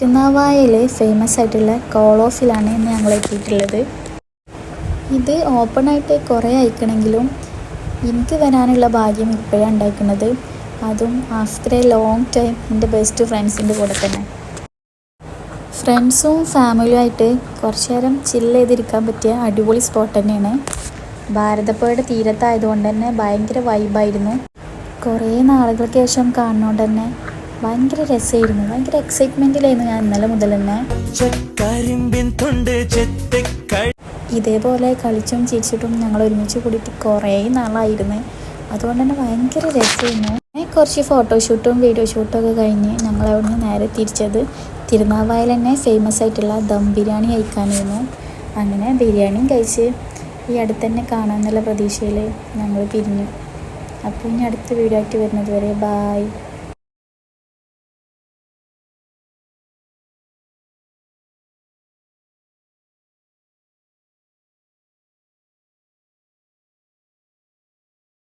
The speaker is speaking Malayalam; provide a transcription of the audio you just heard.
തിരുനാവായയിൽ ഫേമസ് ആയിട്ടുള്ള കോളോഫിലാണ് ഇന്ന് ഞങ്ങൾ എത്തിയിട്ടുള്ളത്. ഇത് ഓപ്പണായിട്ട് കുറേ അയക്കണമെങ്കിലും എനിക്ക് വരാനുള്ള ഭാഗ്യം ഇപ്പോഴാണ് ഉണ്ടാക്കുന്നത്. അതും ആഫ്റ്റർ എ ലോങ് ടൈം എൻ്റെ ബെസ്റ്റ് ഫ്രണ്ട്സിൻ്റെ കൂടെ തന്നെ. ഫ്രണ്ട്സും ഫാമിലിയുമായിട്ട് കുറച്ച് നേരം ചില്ല് ചെയ്തിരിക്കാൻ പറ്റിയ അടിപൊളി സ്പോട്ട് തന്നെയാണ്. ഭാരതപ്പുഴയുടെ തീരത്തായതുകൊണ്ട് തന്നെ ഭയങ്കര വൈബായിരുന്നു. കുറേ നാളുകൾക്ക് ശേഷം കാണുന്നതുകൊണ്ട് തന്നെ ഭയങ്കര രസമായിരുന്നു. ഭയങ്കര എക്സൈറ്റ്മെൻറ്റിലായിരുന്നു ഞാൻ ഇന്നലെ മുതൽ തന്നെ. ഇതേപോലെ കളിച്ചും ചിരിച്ചിട്ടും ഞങ്ങൾ ഒരുമിച്ച് കൂടിയിട്ട് കുറേ നാളായിരുന്നു. അതുകൊണ്ട് തന്നെ ഭയങ്കര രസമായിരുന്നു. കുറച്ച് ഫോട്ടോഷൂട്ടും വീഡിയോ ഷൂട്ടും ഒക്കെ കഴിഞ്ഞ് ഞങ്ങൾ അവിടെ നിന്ന് നേരെ തിരിച്ചത് തിരുനാവായയിൽ തന്നെ ഫേമസ് ആയിട്ടുള്ള ദം ബിരിയാണി കഴിക്കാനായിരുന്നു. അങ്ങനെ ബിരിയാണിയും കഴിച്ച് ഈ അടുത്ത് തന്നെ കാണാമെന്നുള്ള പ്രതീക്ഷയിൽ ഞങ്ങൾ പിരിഞ്ഞു. അപ്പോൾ ഇനി അടുത്ത വീഡിയോ ആയിട്ട് വരുന്നത് വരെ ബായ്.